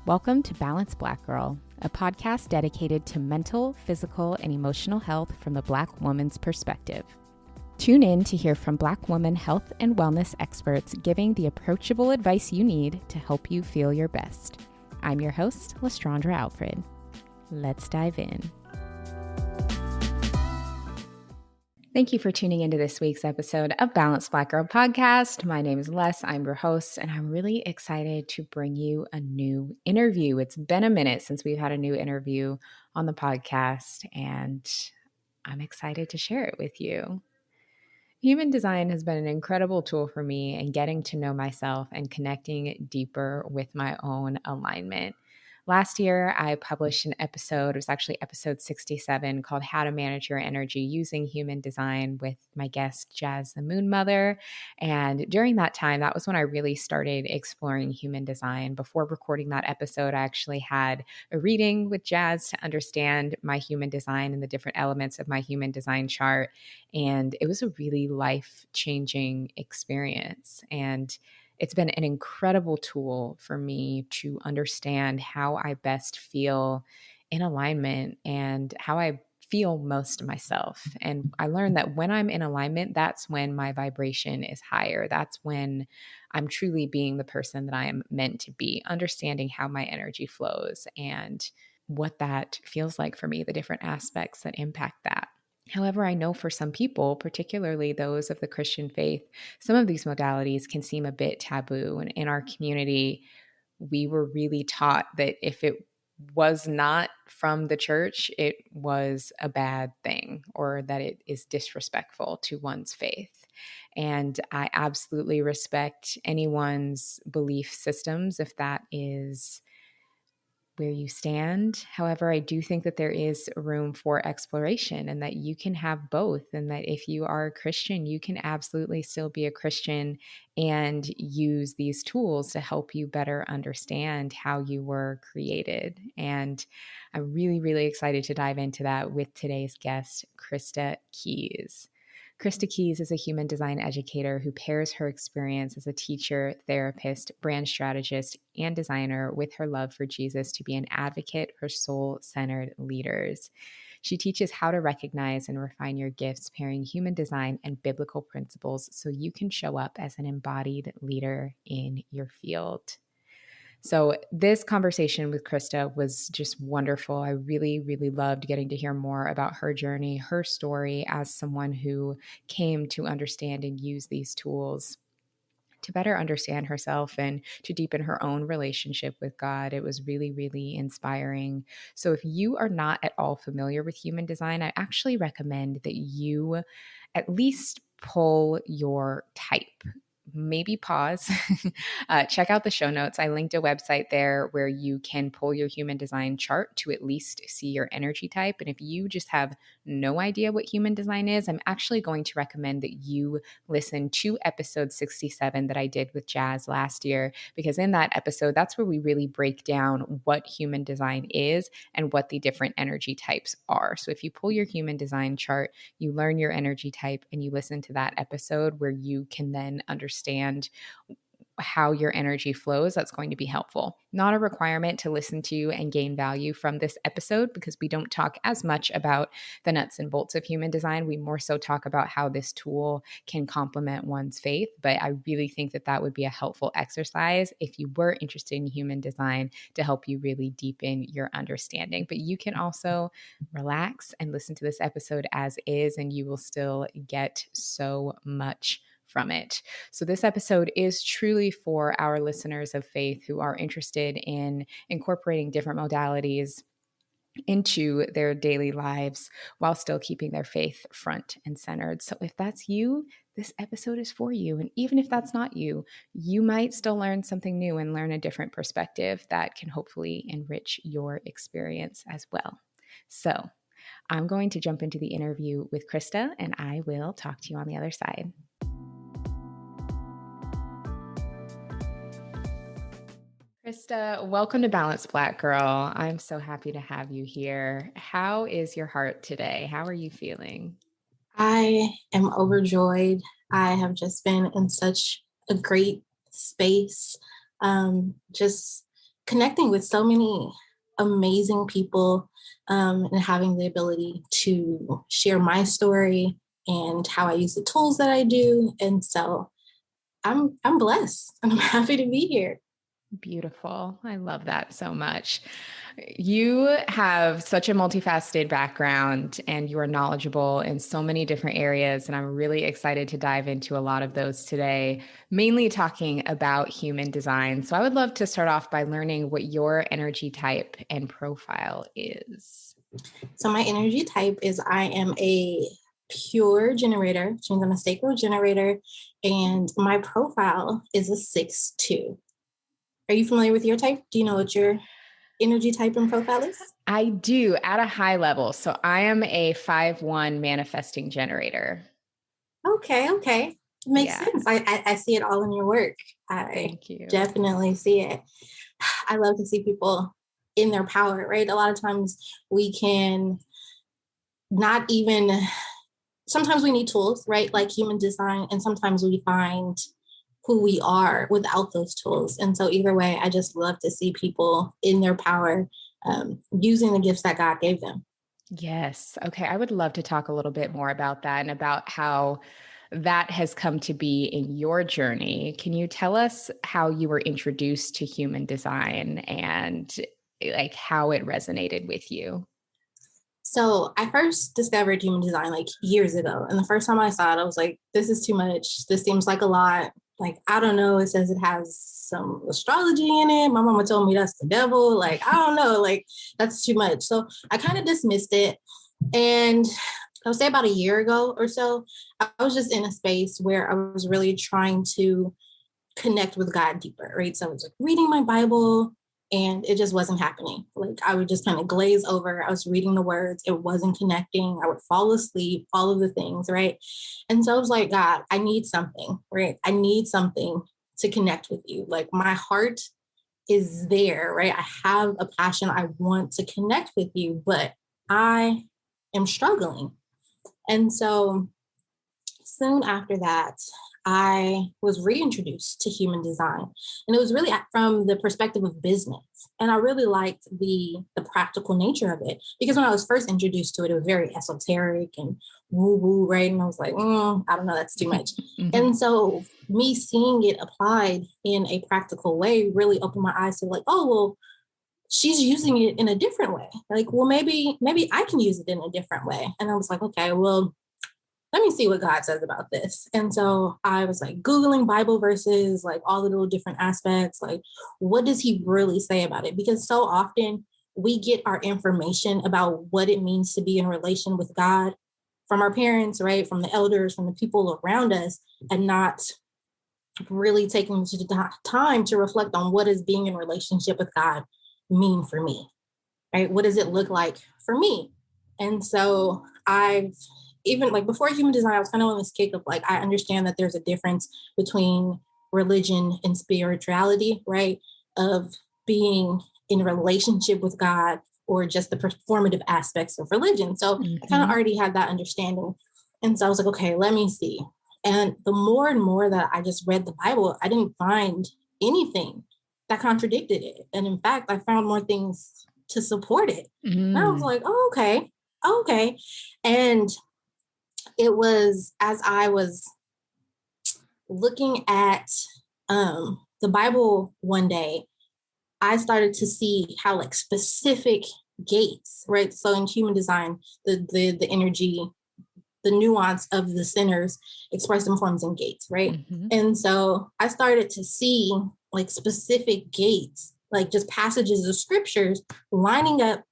Welcome to Balanced Black Girl, a podcast dedicated to mental, physical, and emotional health from the Black woman's perspective. Tune in to hear from Black woman health and wellness experts giving the approachable advice you need to help you feel your best. I'm your host, Lestrandra Alfred. Let's dive in. Thank you for tuning into this week's episode of Balanced Black Girl Podcast. My name is Les. I'm your host, and I'm really excited to bring you a new interview. It's been a minute since we've had a new interview on the podcast, and I'm excited to share it with you. Human design has been an incredible tool for me in getting to know myself and connecting deeper with my own alignment. Last year, I published an episode, it was actually episode 67, called How to Manage Your Energy Using Human Design with my guest, Jazz the Moon Mother. And during that time, that was when I really started exploring human design. Before recording that episode, I actually had a reading with Jazz to understand my human design and the different elements of my human design chart. And it was a really life-changing experience. And it's been an incredible tool for me to understand how I best feel in alignment and how I feel most myself. And I learned that when I'm in alignment, that's when my vibration is higher. That's when I'm truly being the person that I am meant to be, understanding how my energy flows and what that feels like for me, the different aspects that impact that. However, I know for some people, particularly those of the Christian faith, some of these modalities can seem a bit taboo. And in our community, we were really taught that if it was not from the church, it was a bad thing or that it is disrespectful to one's faith. And I absolutely respect anyone's belief systems if that is where you stand. However, I do think that there is room for exploration and that you can have both. And that if you are a Christian, you can absolutely still be a Christian and use these tools to help you better understand how you were created. And I'm really, really excited to dive into that with today's guest, Christa Keyes. Christa Keyes is a human design educator who pairs her experience as a teacher, therapist, brand strategist, and designer with her love for Jesus to be an advocate for soul-centered leaders. She teaches how to recognize and refine your gifts, pairing human design and biblical principles so you can show up as an embodied leader in your field. So this conversation with Christa was just wonderful. I really, really loved getting to hear more about her journey, her story as someone who came to understand and use these tools to better understand herself and to deepen her own relationship with God. It was really, really inspiring. So if you are not at all familiar with human design, I actually recommend that you at least pull your type. Maybe pause, check out the show notes. I linked a website there where you can pull your human design chart to at least see your energy type. And if you just have no idea what human design is, I'm actually going to recommend that you listen to episode 67 that I did with Jazz last year, because in that episode, that's where we really break down what human design is and what the different energy types are. So if you pull your human design chart, you learn your energy type, and you listen to that episode where you can then understand how your energy flows, that's going to be helpful. Not a requirement to listen to and gain value from this episode, because we don't talk as much about the nuts and bolts of human design. We more so talk about how this tool can complement one's faith. But I really think that that would be a helpful exercise if you were interested in human design to help you really deepen your understanding. But you can also relax and listen to this episode as is, and you will still get so much from it. So this episode is truly for our listeners of faith who are interested in incorporating different modalities into their daily lives while still keeping their faith front and centered. So if that's you, this episode is for you. And even if that's not you, you might still learn something new and learn a different perspective that can hopefully enrich your experience as well. So I'm going to jump into the interview with Christa, and I will talk to you on the other side. Christa, welcome to Balanced Black Girl. I'm so happy to have you here. How is your heart today? How are you feeling? I am overjoyed. I have just been in such a great space, just connecting with so many amazing people, and having the ability to share my story and how I use the tools that I do. And so I'm blessed and I'm happy to be here. Beautiful. I love that so much. You have such a multifaceted background and you are knowledgeable in so many different areas. And I'm really excited to dive into a lot of those today, mainly talking about human design. So I would love to start off by learning what your energy type and profile is. So my energy type is I am a pure generator, which means I'm a sacral generator, and my profile is a 6-2. Are you familiar with your type? Do you know what your energy type and profile is? I do at a high level. So I am a 5-1 manifesting generator. Okay. Makes Yeah. sense. I see it all in your work. I Thank you. definitely see it. I love to see people in their power, right? A lot of times we can not even, sometimes we need tools, right? Like human design, and sometimes we find who we are without those tools. And so either way, I just love to see people in their power, using the gifts that God gave them. Yes. Okay. I would love to talk a little bit more about that and about how that has come to be in your journey. Can you tell us how you were introduced to human design and like how it resonated with you? So I first discovered human design like years ago. And the first time I saw it, I was like, this is too much. This seems like a lot. Like, I don't know. It says it has some astrology in it. My mama told me that's the devil. Like, I don't know. Like, that's too much. So I kind of dismissed it. And I would say about a year ago or so, I was just in a space where I was really trying to connect with God deeper, right? So I was like reading my Bible and it just wasn't happening. Like I would just kind of glaze over. I was reading the words, it wasn't connecting. I would fall asleep, all of the things, right? And so I was like, God, I need something, right? I need something to connect with you. Like my heart is there, right? I have a passion. I want to connect with you, but I am struggling. And so soon after that, I was reintroduced to human design. And it was really from the perspective of business. And I really liked the practical nature of it because when I was first introduced to it, it was very esoteric and woo-woo, right? And I was like, I don't know, that's too much. Mhm. And so me seeing it applied in a practical way really opened my eyes to like, oh, well, she's using it in a different way. Like, well, maybe I can use it in a different way. And I was like, okay, well, let me see what God says about this. And so I was like Googling Bible verses, like all the little different aspects, like what does he really say about it? Because so often we get our information about what it means to be in relation with God from our parents, right? From the elders, from the people around us, and not really taking the time to reflect on what does being in relationship with God mean for me, right? What does it look like for me? And so I've even like before human design, I was kind of on this kick of like, I understand that there's a difference between religion and spirituality, right? Of being in relationship with God or just the performative aspects of religion. So I kind of Mhm. already had that understanding. And so I was like, okay, let me see. And the more and more that I just read the Bible, I didn't find anything that contradicted it. And in fact, I found more things to support it. And I was Mm. like, oh, okay. And it was as I was looking at the Bible one day, I started to see how like specific gates, right? So in human design, the energy, the nuance of the centers expressed in forms and gates, right? Mhm. And so I started to see like specific gates, like just passages of scriptures lining up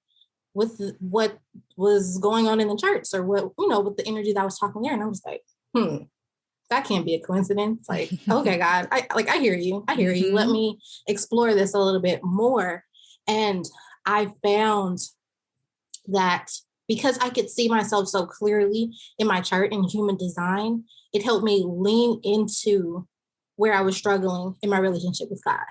with what was going on in the church or what, with the energy that was talking there. And I was like, that can't be a coincidence. Like, okay, God, I hear you. I hear you. Let Mhm. me explore this a little bit more. And I found that because I could see myself so clearly in my chart in human design, it helped me lean into where I was struggling in my relationship with God.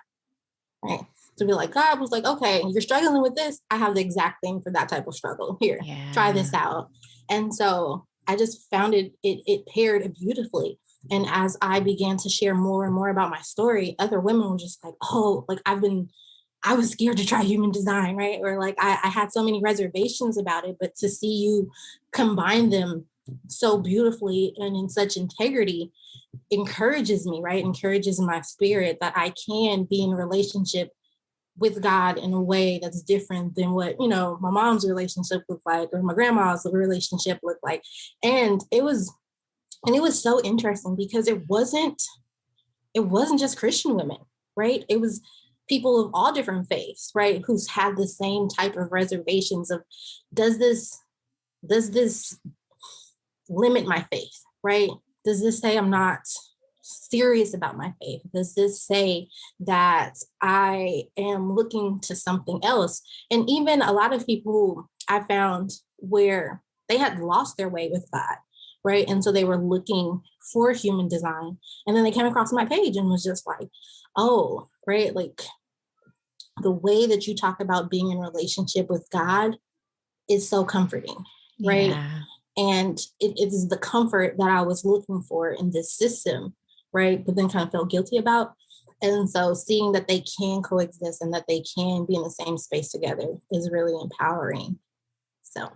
Right. To be like, God was like, okay, you're struggling with this. I have the exact thing for that type of struggle. Here, try this Yeah. out. And so I just found it paired beautifully. And as I began to share more and more about my story, other women were just like, oh, like I've been I was scared to try human design, right? Or like I had so many reservations about it, but to see you combine them so beautifully and in such integrity encourages me, right? Encourages my spirit that I can be in a relationship with God in a way that's different than what, my mom's relationship looked like or my grandma's relationship looked like. And it was so interesting because it wasn't just Christian women, right? It was people of all different faiths, right? Who's had the same type of reservations of, does this limit my faith, right? Does this say I'm not serious about my faith? Does this say that I am looking to something else? And even a lot of people I found where they had lost their way with God, right? And so they were looking for human design. And then they came across my page and was just like, oh, right, like the way that you talk about being in relationship with God is so comforting, right? Yeah. And it is the comfort that I was looking for in this system, right? But then kind of felt guilty about. And so seeing that they can coexist and that they can be in the same space together is really empowering. So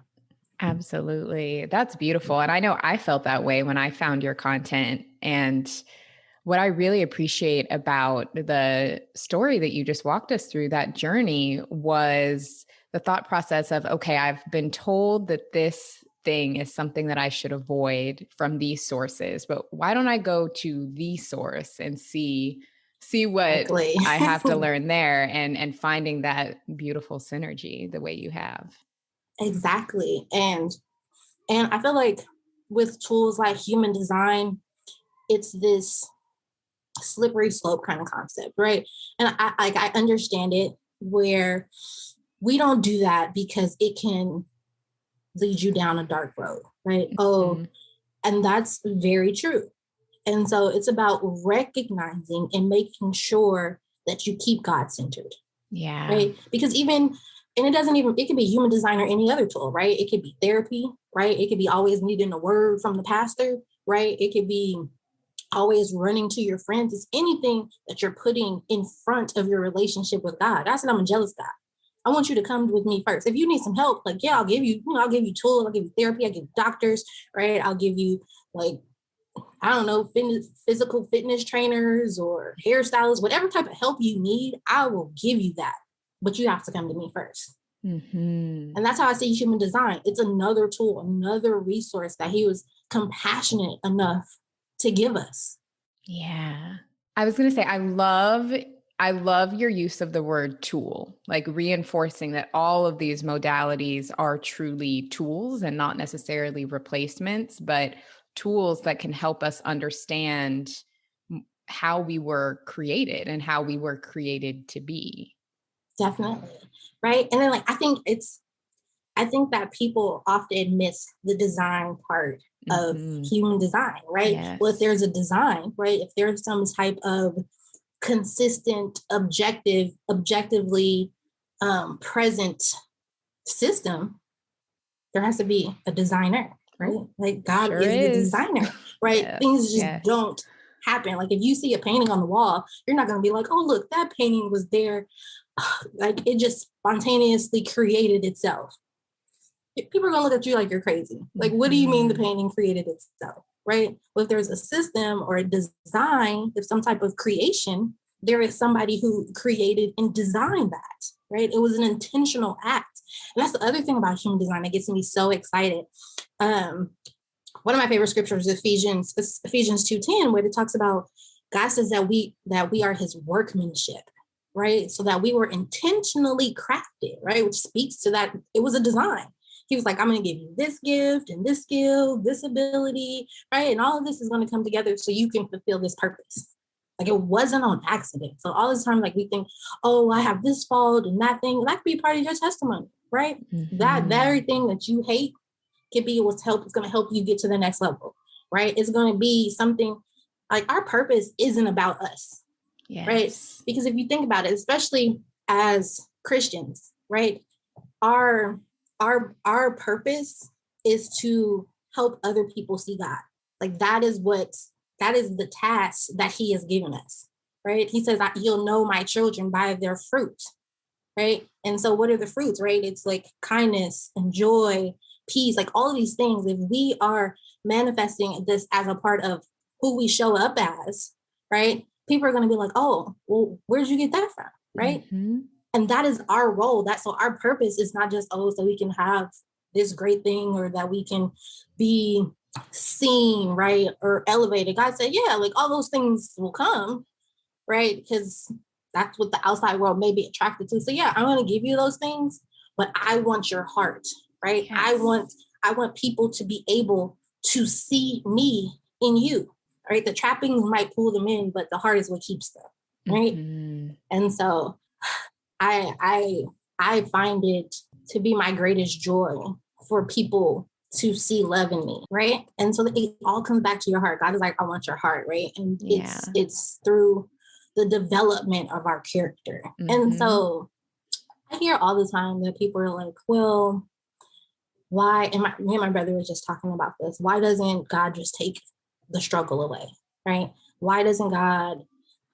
Absolutely. That's beautiful. And I know I felt that way when I found your content. And what I really appreciate about the story that you just walked us through, that journey, was the thought process of, okay, I've been told that this thing is something that I should avoid from these sources, but why don't I go to the source and see what exactly. I have to learn there, and finding that beautiful synergy the way you have. Exactly. And I feel like with tools like human design, it's this slippery slope kind of concept, right? And I understand it where we don't do that because it can lead you down a dark road, right? Oh, Mm-hmm. and that's very true. And so it's about recognizing and making sure that you keep God centered, Yeah. right? Because and it could be human design or any other tool, right? It could be therapy, right? It could be always needing a word from the pastor, right? It could be always running to your friends. It's anything that you're putting in front of your relationship with God. I said, I'm a jealous God. I want you to come with me first. If you need some help, like, yeah, I'll give you tools, I'll give you therapy, I'll give you doctors, right? I'll give you like, I don't know, physical fitness trainers or hairstylists, whatever type of help you need, I will give you that. But you have to come to me first. Mm-hmm. And that's how I see human design. It's another tool, another resource that he was compassionate enough to give us. Yeah. I was going to say, I love your use of the word tool, like reinforcing that all of these modalities are truly tools and not necessarily replacements, but tools that can help us understand how we were created and how we were created to be. Definitely. Right. And then like I think that people often miss the design part of Mm-hmm. human design, right? Well, if Yes. there's a design, right? If there's some type of consistent, objectively present system, there has to be a designer, right? Oh, Like God sure is the is. designer, right? Yes. Things just Yes. don't happen. Like if you see a painting on the wall, you're not going to be like, oh, look, that painting was there. Like it just spontaneously created itself. People are going to look at you like you're crazy. Like, what do you mean the Mm-hmm. painting created itself, right? Well, if there's a system or a design, if some type of creation, there is somebody who created and designed that, right? It was an intentional act. And that's the other thing about human design that gets me so excited. Um, One of my favorite scriptures is Ephesians 2:10, where it talks about God says that we are his workmanship, right? So that we were intentionally crafted, right? Which speaks to that it was a design. He was like, I'm going to give you this gift and this skill, this ability, right? And all of this is going to come together so you can fulfill this purpose. Like it wasn't on accident. So all this time, like we think, oh, I have this fault and that thing. That could be part of your testimony, right? That Mm-hmm. very thing that you hate could be what's help. It's going to help you get to the next level, right? It's going to be something like our purpose isn't about us, right? Yes. Because if you think about it, especially as Christians, right? Our our purpose is to help other people see God. Like that is the task that he has given us, right? He says, you'll know my children by their fruit. right? And so what are the fruits, right? It's like kindness and joy, peace, like all of these things. If we are manifesting this as a part of who we show up as, right? People are going to be like, oh, well, where'd you get that from? Right. Mm-hmm. And that is our role. That's so our purpose is not just, oh, so we can have this great thing or that we can be seen, right? Or elevated. God said, yeah, like all those things will come, right? Because that's what the outside world may be attracted to. So yeah, I'm going to give you those things, but I want your heart, right? Yes. I want people to be able to see me in you, right? The trappings might pull them in, but the heart is what keeps them, right? Mm-hmm. And so I find it to be my greatest joy for people to see love in me, right? And so it all comes back to your heart. God is like, I want your heart, right? And Yeah. it's through the development of our character. Mm-hmm. And so I hear all the time that people are like, well, why? And me and my brother was just talking about this. Why doesn't God just take the struggle away, right? Why doesn't God,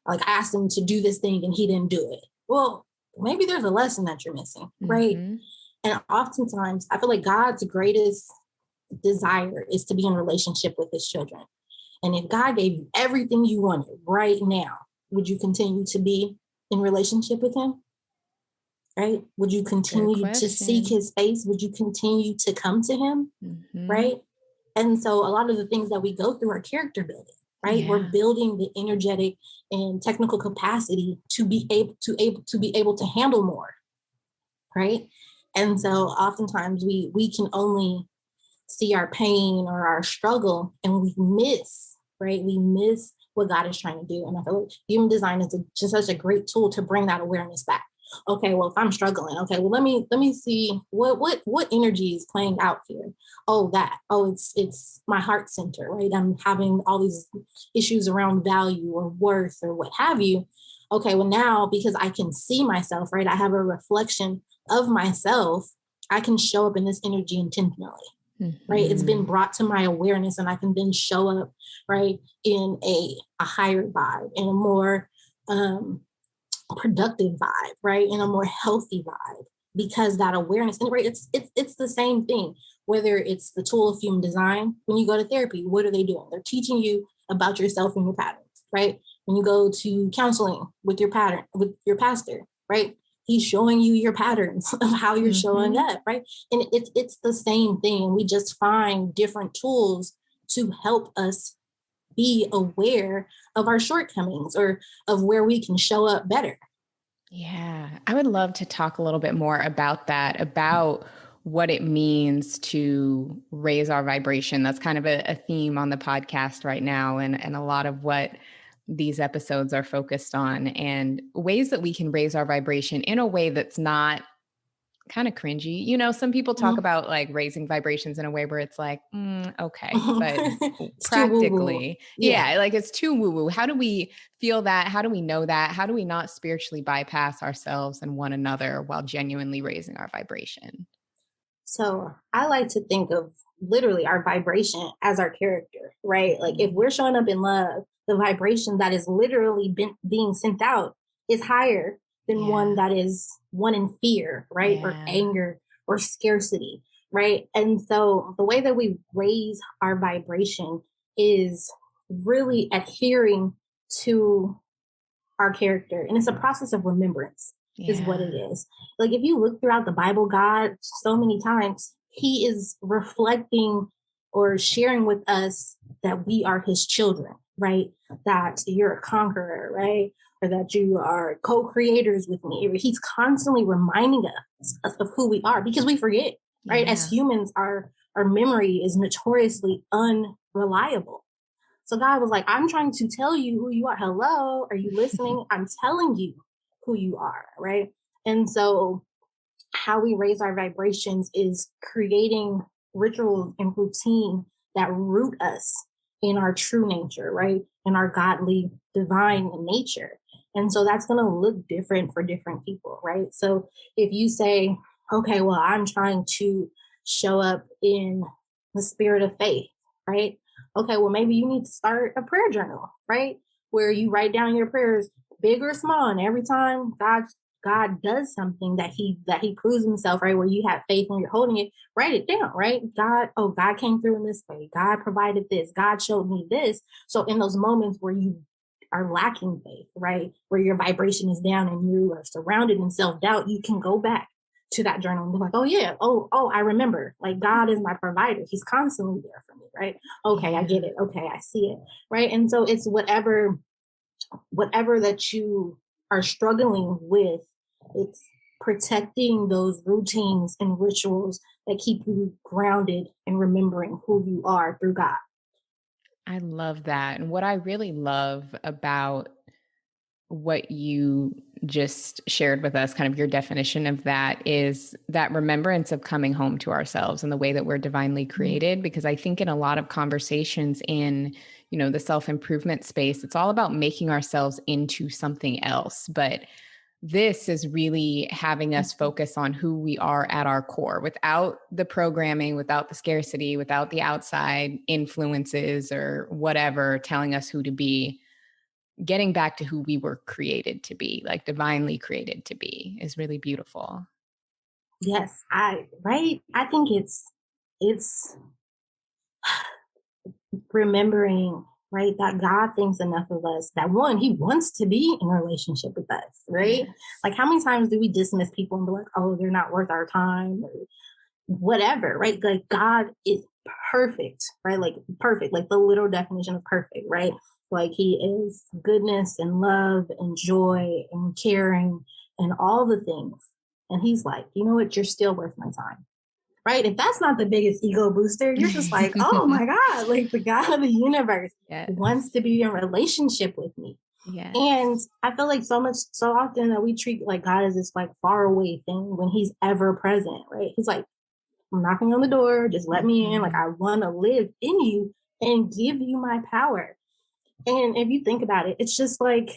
like, I asked him to do this thing and he didn't do it? Well, maybe there's a lesson that you're missing, right? Mm-hmm. And oftentimes I feel like God's greatest desire is to be in relationship with his children. And if God gave you everything you wanted right now, would you continue to be in relationship with him? Right? Would you continue to seek his face? Would you continue to come to him? Mm-hmm. Right? And so a lot of the things that we go through are character building, right? Yeah. We're building the energetic and technical capacity to be able to handle more, right? And so oftentimes we can only see our pain or our struggle and we miss, right? We miss what God is trying to do. And I feel like human design is just such a great tool to bring that awareness back. Okay, well, if I'm struggling, okay, well, let me see what energy is playing out here. Oh, it's my heart center, right? I'm having all these issues around value or worth or what have you. Okay, well, now because I can see myself, right? I have a reflection of myself. I can show up in this energy intentionally. Mm-hmm. Right. It's been brought to my awareness and I can then show up, right, in a higher vibe, in a more productive vibe, right, in a more healthy vibe, because that awareness, and right, it's the same thing, whether it's the tool of human design. When you go to therapy, what are they doing? They're teaching you about yourself and your patterns, right? When you go to counseling with your pastor, right? He's showing you your patterns of how you're showing up, right? And it's the same thing. We just find different tools to help us be aware of our shortcomings or of where we can show up better. Yeah, I would love to talk a little bit more about that, about what it means to raise our vibration. That's kind of a theme on the podcast right now, and a lot of what these episodes are focused on, and ways that we can raise our vibration in a way that's not kind of cringy. You know, some people talk about like raising vibrations in a way where it's like, okay, but It's practically, yeah, like it's too woo-woo. How do we feel that? How do we know that? How do we not spiritually bypass ourselves and one another while genuinely raising our vibration? So I like to think of literally our vibration as our character, right? Like if we're showing up in love, the vibration that is literally being sent out is higher than one that is one in fear, right? Or anger or scarcity, right? And so the way that we raise our vibration is really adhering to our character. And it's a process of remembrance is what it is. Like if you look throughout the Bible, God, so many times he is reflecting or sharing with us that we are his children, right? That you're a conqueror, right? Or that you are co-creators with me. He's constantly reminding us of who we are because we forget, right? As humans, our memory is notoriously unreliable. So God was like, I'm trying to tell you who you are. Hello, are you listening? I'm telling you who you are, right? And so how we raise our vibrations is creating rituals and routine that root us in our true nature, right? In our godly, divine nature. And so that's going to look different for different people, right? So if you say, okay, well, I'm trying to show up in the spirit of faith, right? Okay, well, maybe you need to start a prayer journal, right? Where you write down your prayers, big or small, and every time God God does something that he proves himself, right? Where you have faith when you're holding it, write it down, right? God came through in this way. God provided this. God showed me this. So in those moments where you are lacking faith, right? Where your vibration is down and you are surrounded in self-doubt, you can go back to that journal and be like, oh yeah, I remember. Like God is my provider. He's constantly there for me, right? Okay, I get it. Okay, I see it. Right. And so it's whatever that you are struggling with, it's protecting those routines and rituals that keep you grounded and remembering who you are through God. I love that. And what I really love about what you just shared with us, kind of your definition of that, is that remembrance of coming home to ourselves and the way that we're divinely created. Because I think in a lot of conversations in, the self-improvement space, it's all about making ourselves into something else. But this is really having us focus on who we are at our core, without the programming, without the scarcity, without the outside influences or whatever telling us who to be. Getting back to who we were created to be, like divinely created to be, is really beautiful. Yes, I think it's remembering, right, that God thinks enough of us that, one, he wants to be in a relationship with us, right? Yes. Like, how many times do we dismiss people and be like, oh, they're not worth our time or whatever, right? Like, God is perfect, right? Like, perfect, like the literal definition of perfect, right? Like, he is goodness and love and joy and caring and all the things. And he's like, you know what? You're still worth my time. Right? If that's not the biggest ego booster, you're just like, oh my God, like the God of the universe wants to be in relationship with me. Yes. And I feel like so often that we treat like God as this like far away thing when he's ever present, right? He's like, I'm knocking on the door, just let me in. Like, I want to live in you and give you my power. And if you think about it, it's just like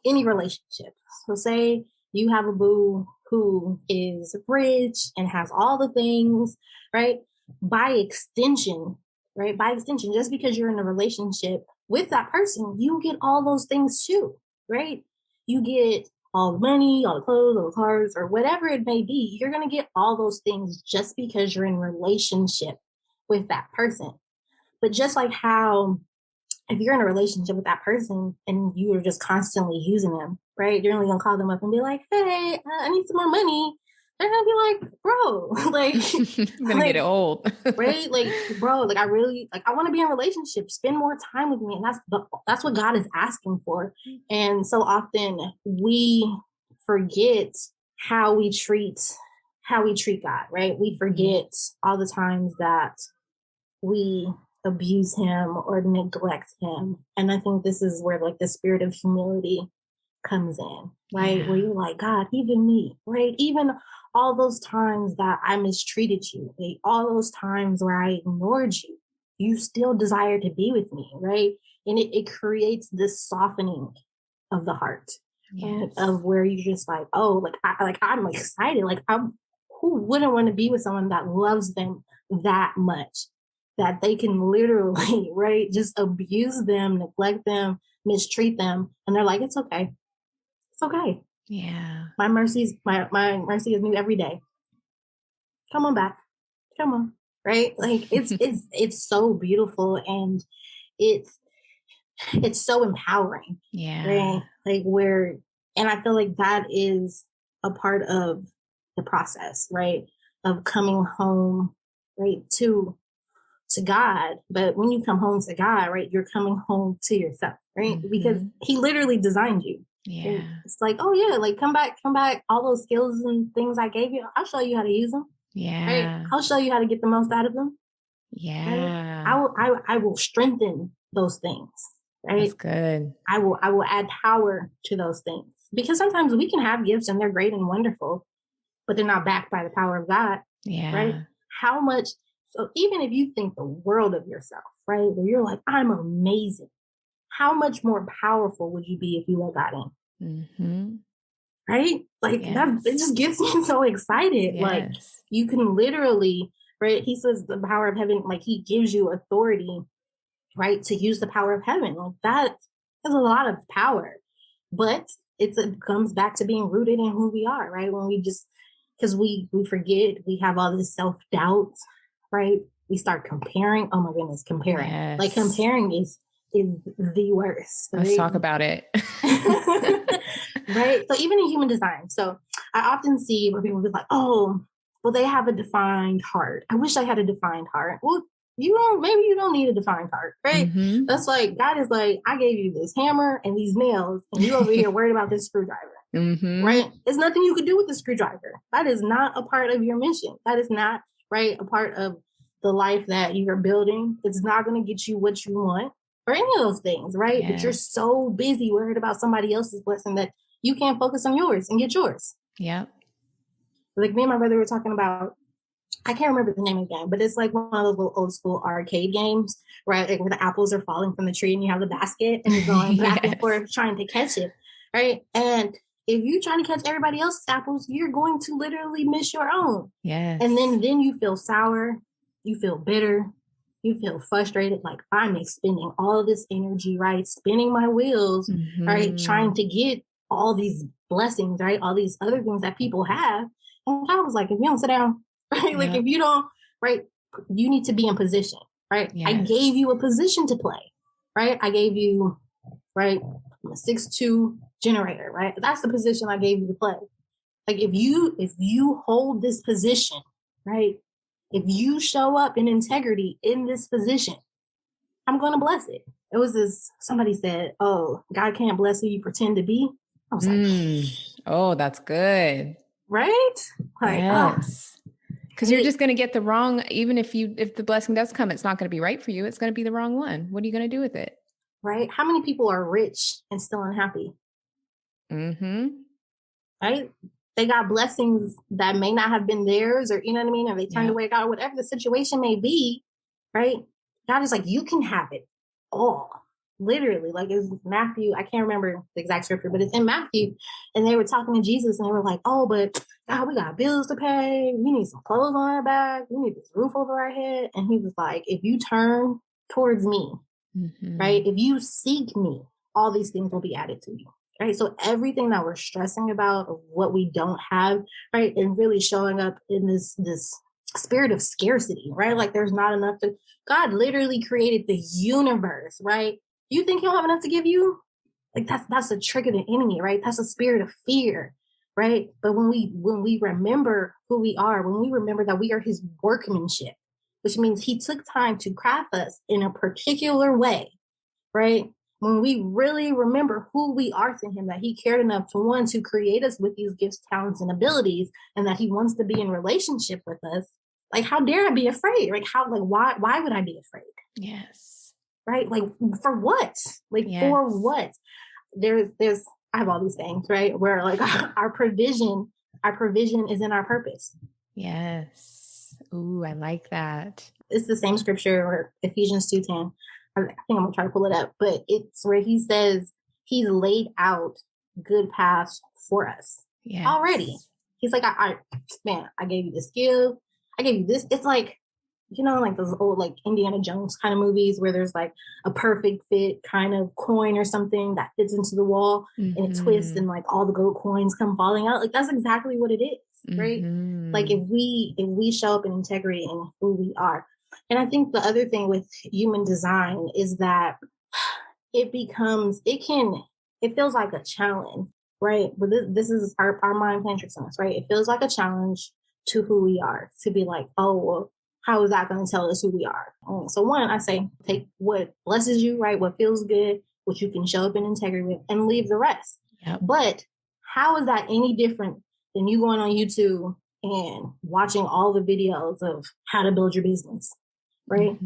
any relationship. So say you have a boo who is rich and has all the things, right? By extension, just because you're in a relationship with that person, you get all those things too, right? You get all the money, all the clothes, all the cars, or whatever it may be. You're going to get all those things just because you're in relationship with that person. But just like how if you're in a relationship with that person and you are just constantly using them, right? You're only gonna call them up and be like, hey, I need some more money. They're gonna be like, bro, like, I'm gonna get old. right? Like, bro, like, I want to be in a relationship, spend more time with me. And that's what God is asking for. And so often we forget how we treat God, right? We forget all the times that we abuse him or neglect him. And I think this is where like the spirit of humility comes in, right? Yeah. Where you're like, God, even me, right? Even all those times that I mistreated you, right? All those times where I ignored you, you still desire to be with me, right? And it creates this softening of the heart, right? Of where you're just like, oh, I'm excited. Like, who wouldn't want to be with someone that loves them that much? That they can literally, right, just abuse them, neglect them, mistreat them. And they're like, it's okay. It's okay. Yeah. My mercy is new every day. Come on back. Come on. Right? Like it's so beautiful and it's so empowering. Yeah. Right? Like and I feel like that is a part of the process, right? Of coming home, right, to God. But when you come home to God, right, you're coming home to yourself, right? Because he literally designed you. Yeah. Right? It's like, oh yeah, like come back. All those skills and things I gave you, I'll show you how to use them. Yeah. Right? I'll show you how to get the most out of them. Yeah. Right? I will strengthen those things. Right? That's good. I will add power to those things. Because sometimes we can have gifts and they're great and wonderful, but they're not backed by the power of God. Yeah. Right? How much. So even if you think the world of yourself, right, where you're like, I'm amazing, how much more powerful would you be if you let God in? Right? Like that, it just gets me so excited. Yes. Like you can literally, right? He says the power of heaven, like he gives you authority, right, to use the power of heaven. Like that is a lot of power. But it comes back to being rooted in who we are, right? When we just, because we forget, we have all this self-doubt, right? We start comparing. Oh my goodness, comparing. Like Yes. comparing is the worst. Let's Right? talk about it. Right? So even in human design. So I often see where people be like, oh, well, they have a defined heart. I wish I had a defined heart. Well, maybe you don't need a defined heart, right? Mm-hmm. That's like, God is like, I gave you this hammer and these nails, and you over here worried about this screwdriver. Mm-hmm. Right? There's nothing you could do with the screwdriver. That is not a part of your mission. That is not, right, a part of the life that you're building. It's not going to get you what you want or any of those things, right? Yeah. But you're so busy worried about somebody else's blessing that you can't focus on yours and get yours. Yep. Like me and my brother were talking about, I can't remember the name of the game, but it's like one of those little old school arcade games, right? Like where the apples are falling from the tree and you have the basket and you're going back and forth trying to catch it, right? And if you're trying to catch everybody else's apples, you're going to literally miss your own. Yes. And then you feel sour, you feel bitter, you feel frustrated. Like, I'm expending all of this energy, right? Spinning my wheels, right? Trying to get all these blessings, right? All these other things that people have. And I was like, if you don't sit down, right? Yep. Like if you don't, right? You need to be in position, right? Yes. I gave you a position to play, right? I gave you, right? I'm a 6'2" generator, right? That's the position I gave you to play. Like if you hold this position, right? If you show up in integrity in this position, I'm going to bless it. It was this, somebody said, oh, God can't bless who you pretend to be. I was like, oh, that's good. Right? Like, yes. Because you're just going to get the wrong, even if the blessing does come, it's not going to be right for you. It's going to be the wrong one. What are you going to do with it? Right? How many people are rich and still unhappy? Mm-hmm. Right? They got blessings that may not have been theirs, or you know what I mean? Or they turned away God, whatever the situation may be, right? God is like, you can have it all. Literally, like it's Matthew, I can't remember the exact scripture, but it's in Matthew. And they were talking to Jesus and they were like, oh, but God, we got bills to pay. We need some clothes on our back. We need this roof over our head. And he was like, if you turn towards me, right? If you seek me, all these things will be added to you. Right. So everything that we're stressing about of what we don't have, right, and really showing up in this spirit of scarcity, right? Like there's not enough to, God literally created the universe, right? You think he'll have enough to give you? Like that's a trick of the enemy, right? That's a spirit of fear, right? But when we remember who we are, when we remember that we are his workmanship, which means he took time to craft us in a particular way, right? When we really remember who we are to him, that he cared enough to create us with these gifts, talents, and abilities, and that he wants to be in relationship with us, like how dare I be afraid? Like why would I be afraid? Yes. Right? Like for what? Like for what? There's I have all these things, right? Where like our provision is in our purpose. Yes. Ooh, I like that. It's the same scripture, or Ephesians 2:10. I think I'm gonna try to pull it up, but it's where he says he's laid out good paths for us already. He's like, I gave you the skill. I gave you this. It's like, you know, like those old like Indiana Jones kind of movies where there's like a perfect fit kind of coin or something that fits into the wall and it twists and like all the gold coins come falling out. Like that's exactly what it is, right? Like if we show up in integrity in who we are. And I think the other thing with human design is that it feels like a challenge, right? But this is our mind playing tricks on us, right? It feels like a challenge to who we are, to be like, oh, well, how is that going to tell us who we are? So one, I say, take what blesses you, right? What feels good, what you can show up in integrity with, and leave the rest. Yep. But how is that any different than you going on YouTube and watching all the videos of how to build your business, right?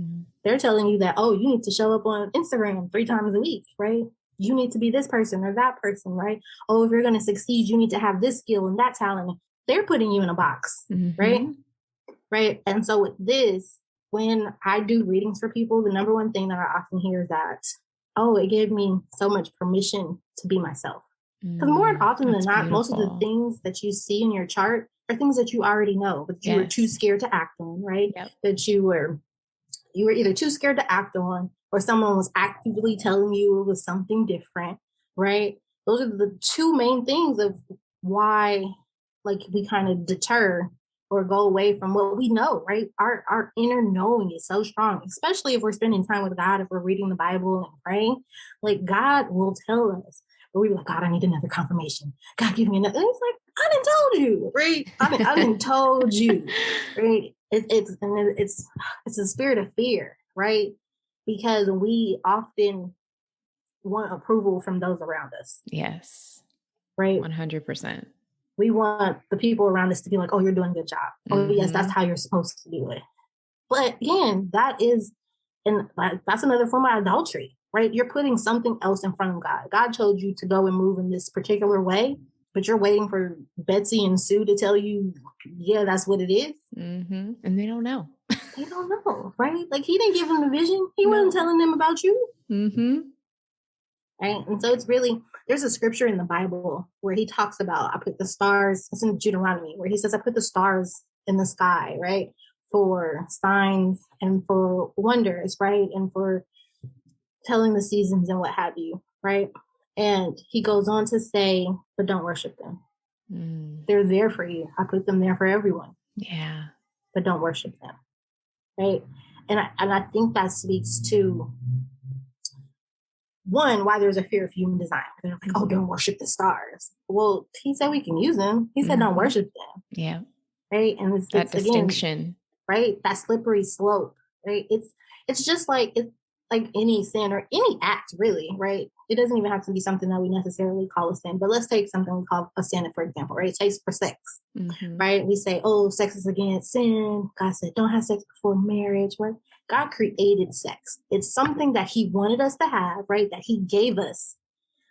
They're telling you that, oh, you need to show up on Instagram 3 times a week, right? You need to be this person or that person, right? Oh, if you're going to succeed, you need to have this skill and that talent. They're putting you in a box, right? Right. And so with this, when I do readings for people, the number one thing that I often hear is that, oh, it gave me so much permission to be myself. Because more often than not, most of the things that you see in your chart are things that you already know, but you were too scared to act on, right? Yep. That you were either too scared to act on, or someone was actively telling you it was something different, right? those are the two main things of why, like, we kind of deter or go away from what we know, right? Our inner knowing is so strong, especially if we're spending time with God, if we're reading the Bible and praying. Like, God will tell us, but we be like, God, I need another confirmation. God, give me another. And it's like, I done told you, right? I done told you, right? It's a spirit of fear, right? Because we often want approval from those around us. Yes. Right. 100%. We want the people around us to be like, oh, you're doing a good job. Oh, yes, that's how you're supposed to do it. But again, that's another form of adultery, right? You're putting something else in front of God. God told you to go and move in this particular way, but you're waiting for Betsy and Sue to tell you, yeah, that's what it is. And they don't know. They don't know, right? Like, he didn't give them the vision. He wasn't telling them about you. Right. And so there's a scripture in the Bible where he talks about, I put the stars, it's in Deuteronomy, where he says, I put the stars in the sky, right? For signs and for wonders, right? And for telling the seasons and what have you, right? And he goes on to say, but don't worship them. They're there for you. I put them there for everyone. Yeah. But don't worship them. Right. And I think that speaks to, one, why there's a fear of human design. They're like, oh, don't worship the stars. Well, he said we can use them. He said don't worship them. Yeah. Right. And it's that distinction. Again, right. That slippery slope. Right. It's just like any sin or any act, really. Right. It doesn't even have to be something that we necessarily call a sin. But let's take something we call a sin, for example. Right. Taste for sex. Right. We say, oh, sex is against sin. God said don't have sex before marriage. Right. God created sex. It's something that he wanted us to have, right? That he gave us.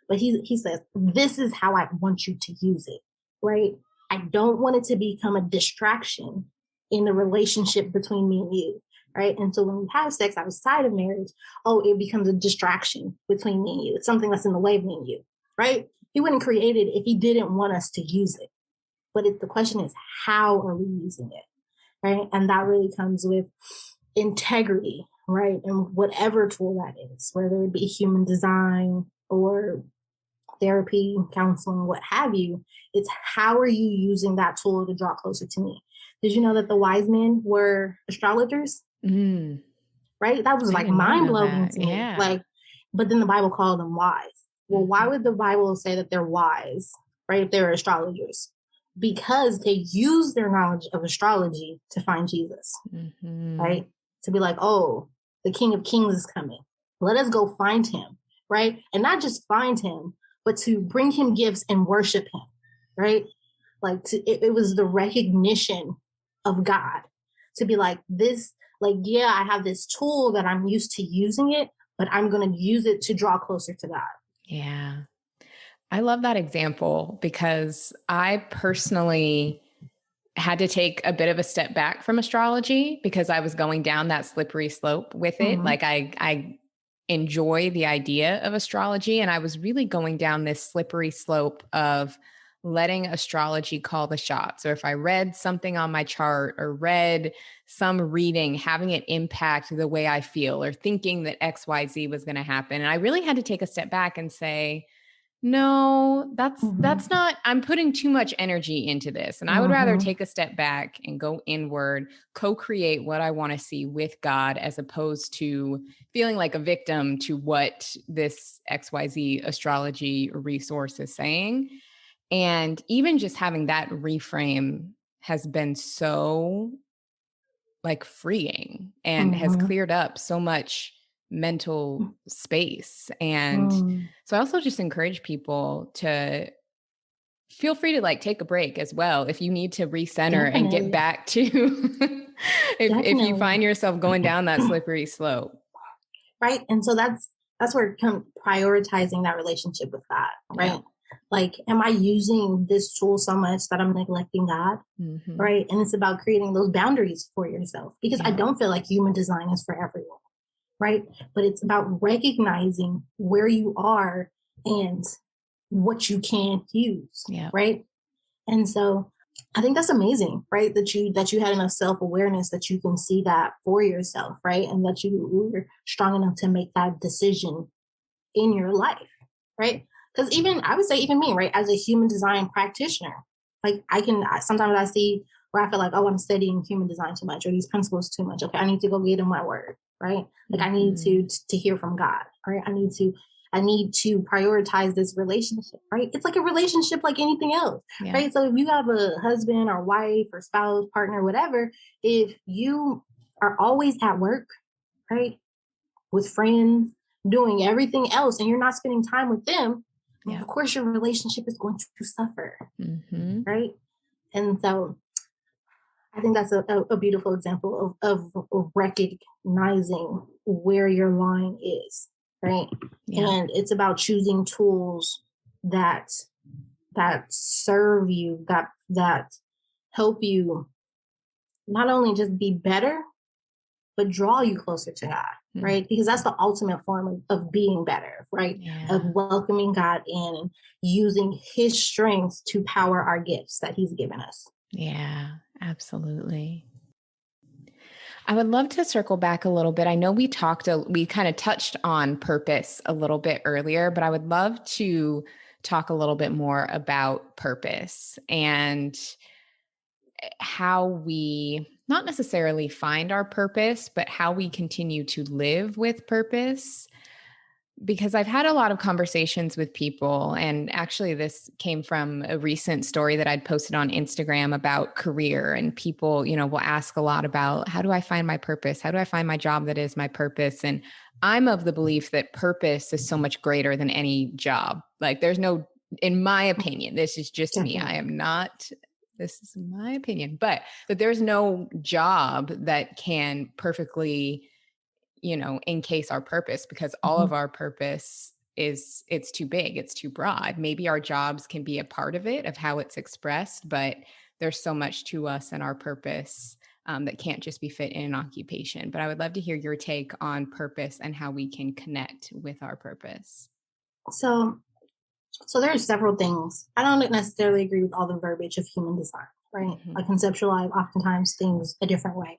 But he says, this is how I want you to use it, right? I don't want it to become a distraction in the relationship between me and you, right? And so when we have sex outside of marriage, it becomes a distraction between me and you. It's something that's in the way of me and you, right? He wouldn't create it if he didn't want us to use it. But the question is, how are we using it, right? And that really comes with integrity, right? And whatever tool that is, whether it be human design or therapy, counseling, what have you, it's how are you using that tool to draw closer to me? Did you know that the wise men were astrologers? Right? That was like mind-blowing to me. Yeah. Like, but then the Bible called them wise. Well, why would the Bible say that they're wise, right? If they're astrologers? Because they use their knowledge of astrology to find Jesus, right? To be like, oh, the King of Kings is coming. Let us go find him, right? And not just find him, but to bring him gifts and worship him, right? Like, it was the recognition of God to be like this, like, yeah, I have this tool that I'm used to using it, but I'm going to use it to draw closer to God. Yeah. I love that example because I personally had to take a bit of a step back from astrology because I was going down that slippery slope with it. Like I enjoy the idea of astrology, and I was really going down this slippery slope of letting astrology call the shots. Or if I read something on my chart or read some reading, having it impact the way I feel or thinking that XYZ was going to happen. And I really had to take a step back and say, no, that's not, I'm putting too much energy into this. And I would rather take a step back and go inward, co-create what I want to see with God, as opposed to feeling like a victim to what this XYZ astrology resource is saying. And even just having that reframe has been so like freeing and has cleared up so much mental space. And so I also just encourage people to feel free to like take a break as well if you need to recenter and get back to if you find yourself going down that slippery slope. Right. And so that's where it comes, prioritizing that relationship with God, right? Yeah. Like, am I using this tool so much that I'm neglecting God? Right. And it's about creating those boundaries for yourself, because I don't feel like human design is for everyone. Right. But it's about recognizing where you are and what you can use. Yeah. Right. And so I think that's amazing, right? That you had enough self-awareness that you can see that for yourself, right? And that you were strong enough to make that decision in your life, right? because even I would say even me, right, as a human design practitioner, like sometimes I see where I feel like, oh, I'm studying human design too much or these principles too much. Okay, I need to go get in my word, right? Like I need to hear from God, right? I need to prioritize this relationship, right? It's like a relationship like anything else, right? So if you have a husband or wife or spouse, partner, whatever, if you are always at work, right, with friends, doing everything else, and you're not spending time with them, of course your relationship is going to suffer, right? And so I think that's a beautiful example of recognizing where your line is, right? And it's about choosing tools that serve you, that help you not only just be better, but draw you closer to God, right? Because that's the ultimate form of being better, right? Of welcoming God in and using his strengths to power our gifts that he's given us. Yeah, absolutely. I would love to circle back a little bit. I know we kind of touched on purpose a little bit earlier, but I would love to talk a little bit more about purpose and how we not necessarily find our purpose, but how we continue to live with purpose. Because I've had a lot of conversations with people, and actually, this came from a recent story that I'd posted on Instagram about career. And people, will ask a lot about, how do I find my purpose? How do I find my job that is my purpose? And I'm of the belief that purpose is so much greater than any job. Like, there's no, in my opinion, this is just me. This is my opinion, but that there's no job that can perfectly encase our purpose, because all of our purpose it's too big, it's too broad. Maybe our jobs can be a part of it, of how it's expressed, but there's so much to us and our purpose that can't just be fit in an occupation. But I would love to hear your take on purpose and how we can connect with our purpose. So there's several things. I don't necessarily agree with all the verbiage of human design, right? I conceptualize oftentimes things a different way.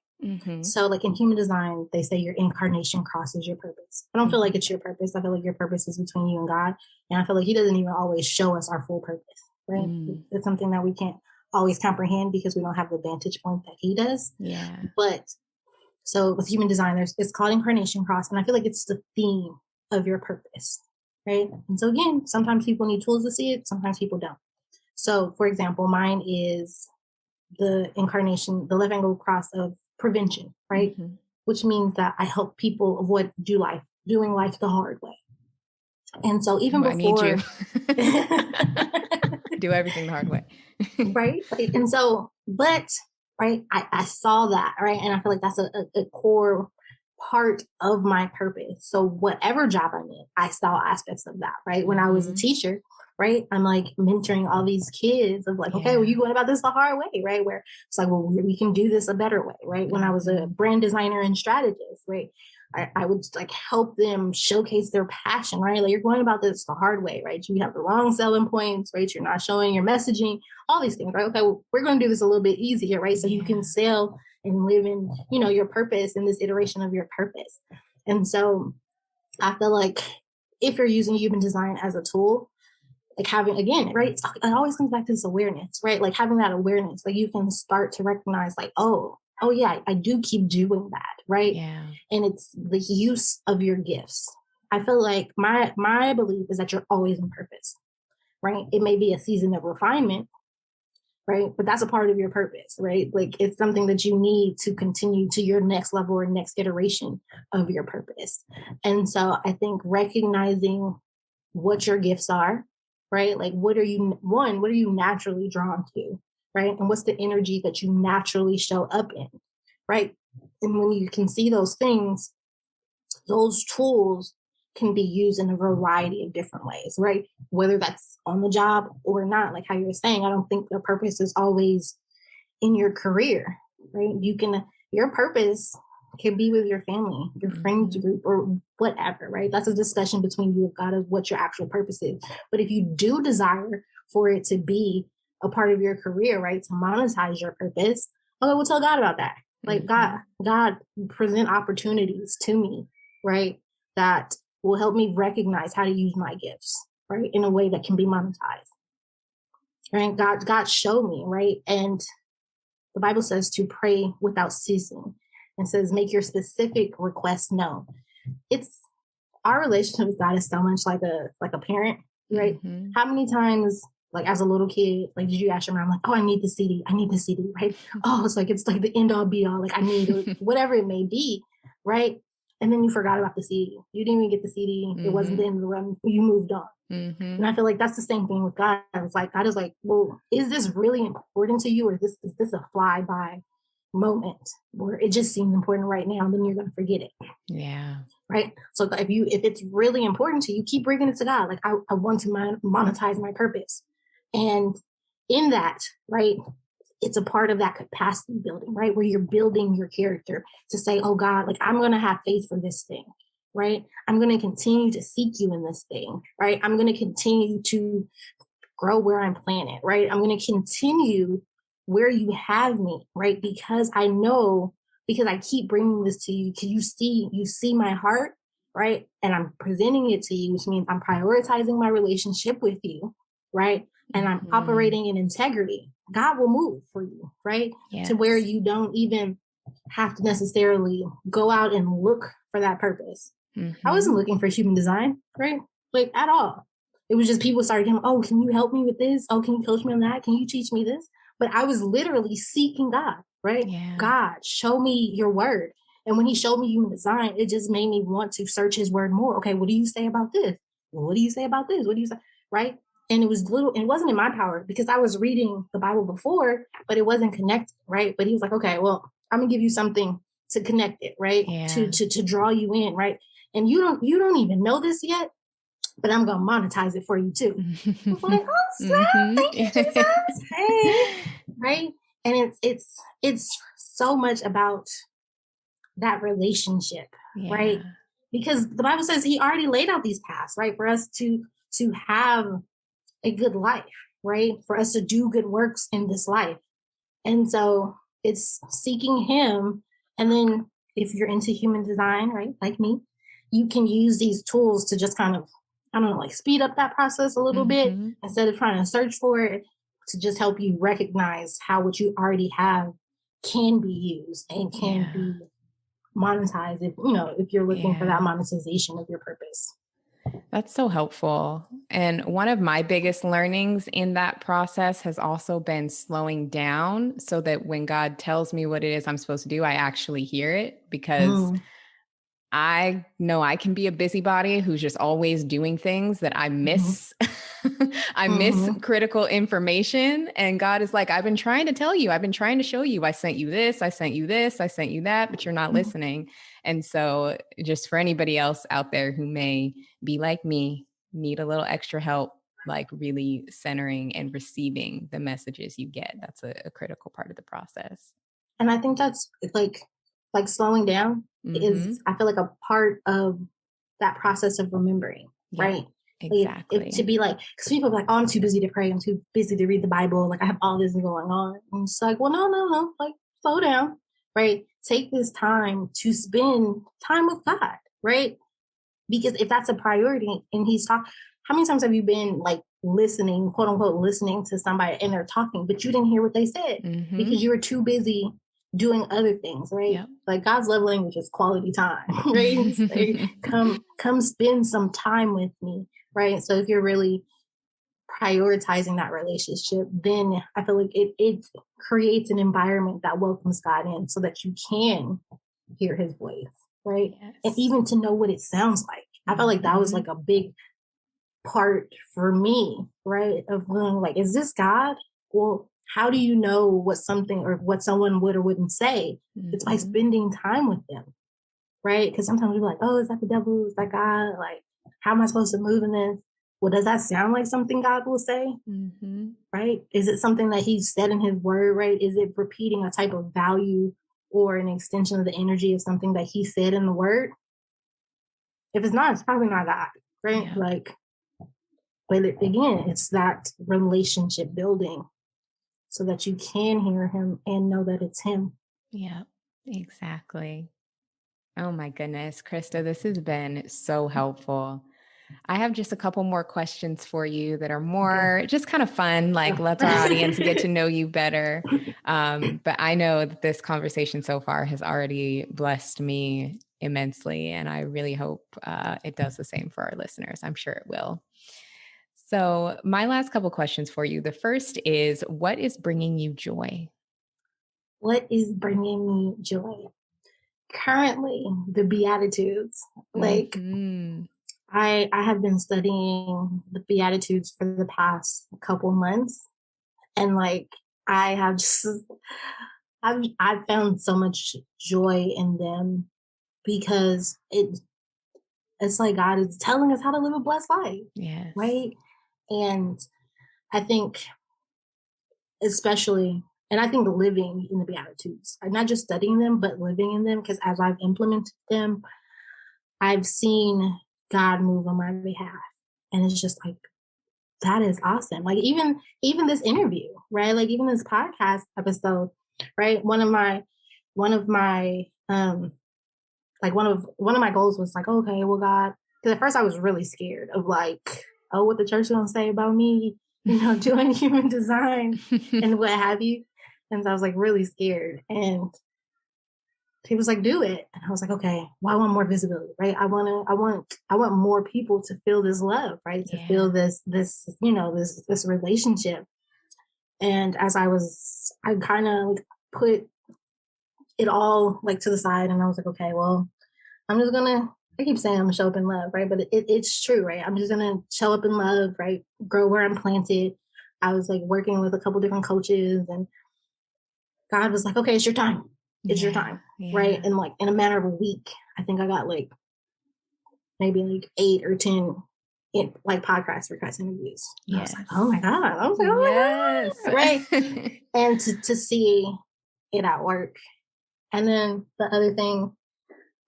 So like in human design, they say your incarnation crosses your purpose. I don't feel like it's your purpose. I feel like your purpose is between you and God. And I feel like he doesn't even always show us our full purpose, right? It's something that we can't always comprehend because we don't have the vantage point that he does. Yeah. But so with human design, it's called incarnation cross. And I feel like it's the theme of your purpose, right? And so again, sometimes people need tools to see it. Sometimes people don't. So for example, mine is the incarnation, the left angle cross of prevention, right? Which means that I help people avoid doing life the hard way. And so even before, I need you. Do everything the hard way. Right. And so, but right, I saw that, right? And I feel like that's a core part of my purpose. So whatever job I'm in, I saw aspects of that, right? When I was a teacher, right, I'm like mentoring all these kids of like, okay, well, you going about this the hard way, right? Where it's like, well, we can do this a better way, right? When I was a brand designer and strategist, right, I would like help them showcase their passion, right? Like, you're going about this the hard way, right? You have the wrong selling points, right? You're not showing your messaging, all these things, right? Okay, well, we're going to do this a little bit easier, right? So you can sell and live in, your purpose in this iteration of your purpose. And so I feel like if you're using human design as a tool, like having, again, right, it always comes back to this awareness, right? Like having that awareness, like you can start to recognize like, oh yeah, I do keep doing that, right? Yeah. And it's the use of your gifts. I feel like my belief is that you're always on purpose, right? It may be a season of refinement, right? But that's a part of your purpose, right? Like it's something that you need to continue to your next level or next iteration of your purpose. And so I think recognizing what your gifts are, right? Like what are you naturally drawn to, right? And what's the energy that you naturally show up in, right? And when you can see those things, those tools can be used in a variety of different ways, right? Whether that's on the job or not, like how you were saying, I don't think the purpose is always in your career, right? Your purpose can be with your family, your friends group, or whatever, right? That's a discussion between you and God of what your actual purpose is. But if you do desire for it to be a part of your career, right, to monetize your purpose, okay, we'll tell God about that. Like God present opportunities to me, right, that will help me recognize how to use my gifts, right, in a way that can be monetized. Right? God showed me, right? And the Bible says to pray without ceasing and says, make your specific request known. It's our relationship with God is so much like a parent, right? Mm-hmm. How many times, like as a little kid, like did you ask your mom, like, oh, I need the CD, I need the CD, right? Oh, it's like the end all be all, like I need it, whatever it may be, right? And then you forgot about the CD. You didn't even get the CD. It wasn't the end of the run. You moved on. Mm-hmm. And I feel like that's the same thing with God. It's like God is like, well, is this really important to you, or is this a flyby moment where it just seems important right now, and then you're going to forget it? Yeah. Right. So if it's really important to you, keep bringing it to God. Like I want to monetize my purpose, and in that, right, it's a part of that capacity building, right, where you're building your character to say, oh God, like I'm going to have faith for this thing, right? I'm going to continue to seek you in this thing, right? I'm going to continue to grow where I'm planted, right? I'm going to continue where you have me, right? Because I know, because I keep bringing this to you, because you see my heart, right? And I'm presenting it to you, which means I'm prioritizing my relationship with you, right? And I'm operating in integrity. God will move for you, right? Yes. To where you don't even have to necessarily go out and look for that purpose. I wasn't looking for human design, right? Like at all. It was just people started getting, oh, can you help me with this? Oh, can you coach me on that? Can you teach me this? But I was literally seeking God, right? Yeah. God, show me your word. And when he showed me human design, it just made me want to search his word more. Okay, what do you say about this? What do you say about this? What do you say? Right? And it wasn't in my power because I was reading the Bible before, but it wasn't connected, right? But he was like, okay, well, I'm gonna give you something to connect it, right? Yeah. To draw you in, right? And you don't even know this yet, but I'm gonna monetize it for you too. I was like, oh snap, thank you, Jesus. Hey, right? And it's so much about that relationship, right? Because the Bible says he already laid out these paths, right? For us to have a good life, right? For us to do good works in this life. And so it's seeking him. And then if you're into human design, right, like me, you can use these tools to just kind of, I don't know, like speed up that process a little bit instead of trying to search for it, to just help you recognize how what you already have can be used and can be monetized if you're looking for that monetization of your purpose. That's so helpful. And one of my biggest learnings in that process has also been slowing down so that when God tells me what it is I'm supposed to do, I actually hear it, because I know I can be a busybody who's just always doing things that I miss. I miss critical information. And God is like, I've been trying to tell you, I've been trying to show you, I sent you this, I sent you this, I sent you that, but you're not listening. And so just for anybody else out there who may be like me, need a little extra help, like really centering and receiving the messages you get, that's a critical part of the process. And I think that's like slowing down is, I feel like, a part of that process of remembering, right? Exactly. If to be like, because people are like, oh, I'm too busy to pray, I'm too busy to read the Bible, like I have all this going on. And it's like, well, no, like slow down, right? Take this time to spend time with God, right? Because if that's a priority and he's talking, how many times have you been like listening, quote unquote, listening to somebody and they're talking, but you didn't hear what they said because you were too busy doing other things, right? Like God's love language is quality time, right? He's like, come spend some time with me, right? So if you're really prioritizing that relationship, then I feel like it creates an environment that welcomes God in so that you can hear his voice, right? And even to know what it sounds like. I felt like that was like a big part for me, right? Of feeling like, is this God? Well, how do you know what something or what someone would or wouldn't say? It's by spending time with them, right? Because sometimes we're like, oh, is that the devil? Is that God? Like, how am I supposed to move in this? Well, does that sound like something God will say? Right? Is it something that he said in his word, right? Is it repeating a type of value or an extension of the energy of something that he said in the word? If it's not, it's probably not God, right? Like, but again, it's that relationship building so that you can hear him and know that it's him. Yeah, exactly. Oh my goodness, Christa, this has been so helpful. I have just a couple more questions for you that are Okay. more just kind of fun, like let's our audience get to know you better. But I know that this conversation so far has already blessed me immensely, and I really hope it does the same for our listeners. I'm sure it will. So, my last couple questions for you. The first is, what is bringing you joy? What is bringing me joy? Currently, the Beatitudes. Like, Mm-hmm. I have been studying the Beatitudes for the past couple months, and like I have just I've found so much joy in them because it's like God is telling us how to live a blessed life, Yes. right? And I think especially, and I think living in the Beatitudes, not just studying them, but living in them, because as I've implemented them, I've seen God move on my behalf. And it's just like, that is awesome. Like even this interview, right? Like even this podcast episode, right? One of my like one of my goals was like, okay, well, God, because at first I was really scared of like, oh, what the church is gonna say about me, doing human design and what have you. And so I was like really scared. And he was like, do it. And I was like, okay, well, I want more visibility, right? I want more people to feel this love, right? To Yeah. feel this relationship. And as I kind of like put it all like to the side, and I was like, okay, well, I'm just gonna. I keep saying I'm gonna show up in love, right? But it's true, right? I'm just gonna show up in love, right? Grow where I'm planted. I was like working with a couple different coaches, and God was like, okay, it's your time. It's your Yeah. time, right? Yeah. And like in a matter of a week, I think I got like maybe like 8 or 10 like podcast request interviews. And I was like, oh Yes. my God. I was like, oh Yes. my God. Right. And to see it at work. And then the other thing,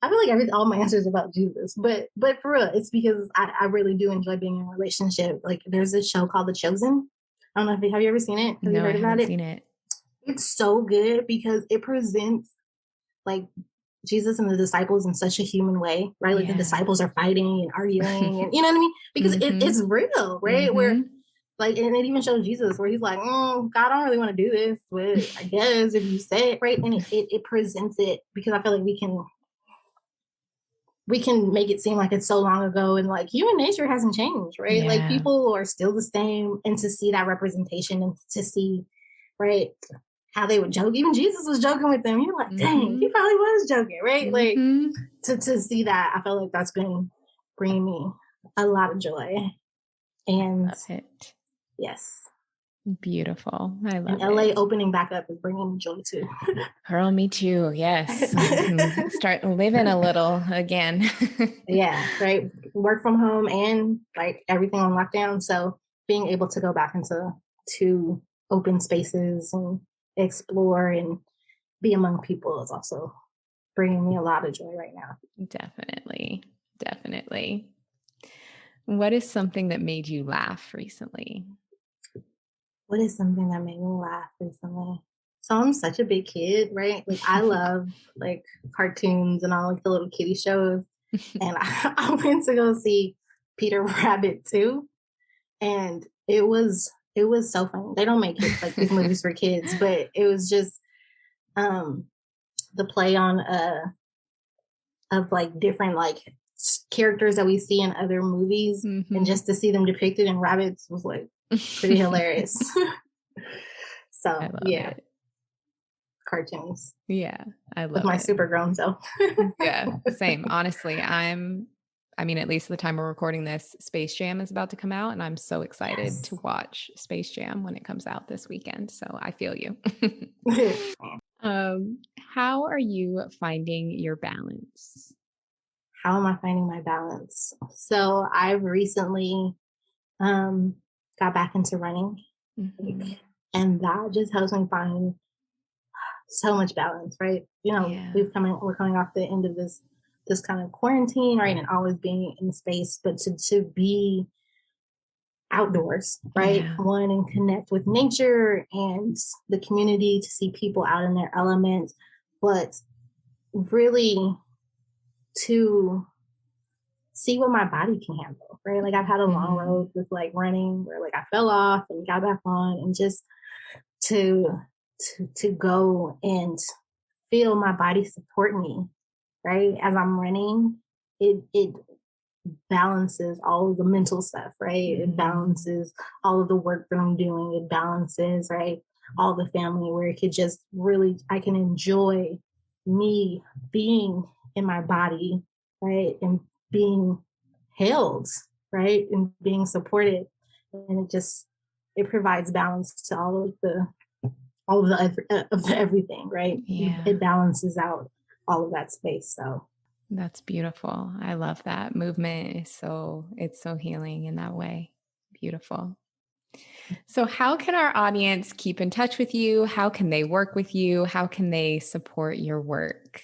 I feel like all my answers about Jesus, but for real, it's because I really do enjoy being in a relationship. Like there's a show called The Chosen. I don't know if have you ever seen it? Have you No, I heard about haven't it? seen it. It's so good because it presents like Jesus and the disciples in such a human way, right? Like the Yeah. disciples are fighting and arguing, and you know what I mean? Because Mm-hmm. it's real, right? Where Mm-hmm. like, and it even shows Jesus where he's like, God, I don't really want to do this, but I guess if you say it, right? And it presents it because I feel like we can make it seem like it's so long ago and like human nature hasn't changed, right? Like Yeah. people are still the same, and to see that representation and to see, right, how they would joke. Even Jesus was joking with them. You're like, dang, Mm-hmm. he probably was joking, right? Like Mm-hmm. to see that, I feel like that's been bringing me a lot of joy. And Love it. yes, Beautiful. I and love LA it. opening back up is bringing me joy too. Girl, me too. Yes. Start living a little again. Yeah, right. Work from home and like everything on lockdown. So being able to go back into to open spaces and explore and be among people is also bringing me a lot of joy right now. Definitely. Definitely. What is something that made you laugh recently? What is something that made me laugh recently? So I'm such a big kid, right? Like I love like cartoons and all like the little kitty shows. And I went to go see Peter Rabbit too. And it was so funny. They don't make it like these movies for kids, but it was just um the play on of like different like characters that we see in other movies, and Mm-hmm. just to see them depicted in rabbits was like pretty hilarious. I So love yeah, it. cartoons Yeah, I with love my it. super grown self. Yeah, same. Honestly, I mean, at least the time we're recording this, Space Jam is about to come out, and I'm so excited to Yes. watch Space Jam when it comes out this weekend. So I feel you. How are you finding your balance? How am I finding my balance? So I've recently um got back into running, Mm-hmm. like, and that just helps me find so much balance, right? Yeah. We're coming off the end of this kind of quarantine, right? And always being in space, but to be outdoors, right? Yeah. One, and connect with nature and the community, to see people out in their element, but really to see what my body can handle, right? Like I've had a long road with like running where like I fell off and got back on, and just to to go and feel my body support me, right? As I'm running, it balances all of the mental stuff, right? It balances all of the work that I'm doing. It balances, right? All the family, where it could just really, I can enjoy me being in my body, right? And being held, right? And being supported. And it provides balance to all of the everything, right? Yeah. It balances out all of that space. So That's beautiful. I love that. Movement is it's so healing in that way. Beautiful. So, how can our audience keep in touch with you? How can they work with you? How can they support your work?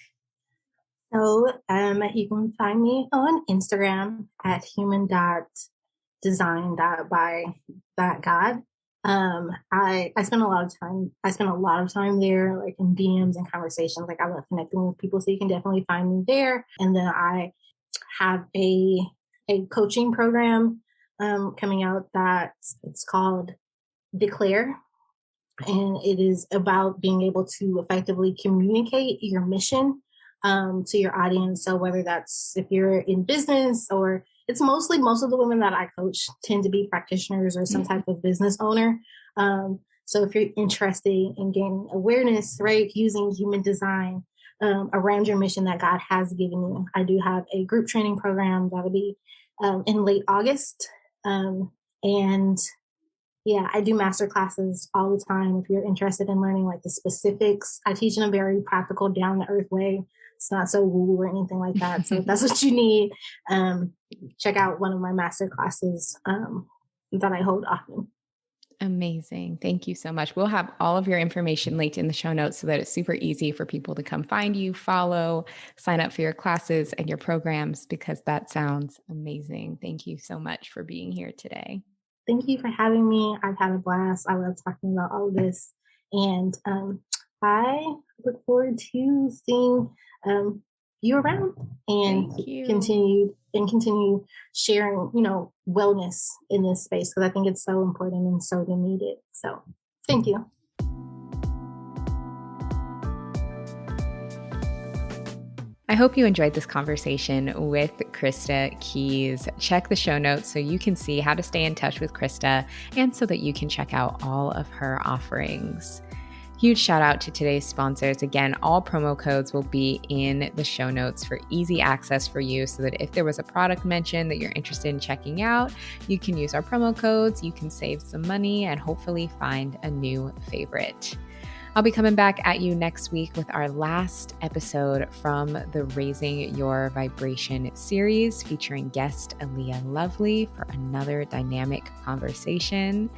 you can find me on Instagram at human.design.by.god. I spend a lot of time. I spend a lot of time there, like in DMs and conversations. Like I love connecting with people, so you can definitely find me there. And then I have a coaching program coming out that it's called Declare, and it is about being able to effectively communicate your mission to your audience. So whether that's if you're in business, or it's mostly most of the women that I coach tend to be practitioners or some type of business owner. So if you're interested in gaining awareness, right, using human design around your mission that God has given you, I do have a group training program that'll be in late August. And yeah, I do master classes all the time. If you're interested in learning like the specifics, I teach in a very practical, down to earth way. It's not so woo or anything like that. So if that's what you need, check out one of my master classes that I hold often. Amazing. Thank you so much. We'll have all of your information linked in the show notes so that it's super easy for people to come find you, follow, sign up for your classes and your programs, because that sounds amazing. Thank you so much for being here today. Thank you for having me. I've had a blast. I love talking about all of this. And I look forward to seeing you around and Thank you. continue sharing, wellness in this space, because I think it's so important and so needed. So thank you. I hope you enjoyed this conversation with Christa Keyes. Check the show notes so you can see how to stay in touch with Christa and so that you can check out all of her offerings. Huge shout out to today's sponsors. Again, all promo codes will be in the show notes for easy access for you, so that if there was a product mentioned that you're interested in checking out, you can use our promo codes, you can save some money, and hopefully find a new favorite. I'll be coming back at you next week with our last episode from the Raising Your Vibration series, featuring guest Aaliyah Lovely for another dynamic conversation.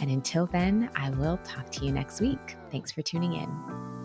And until then, I will talk to you next week. Thanks for tuning in.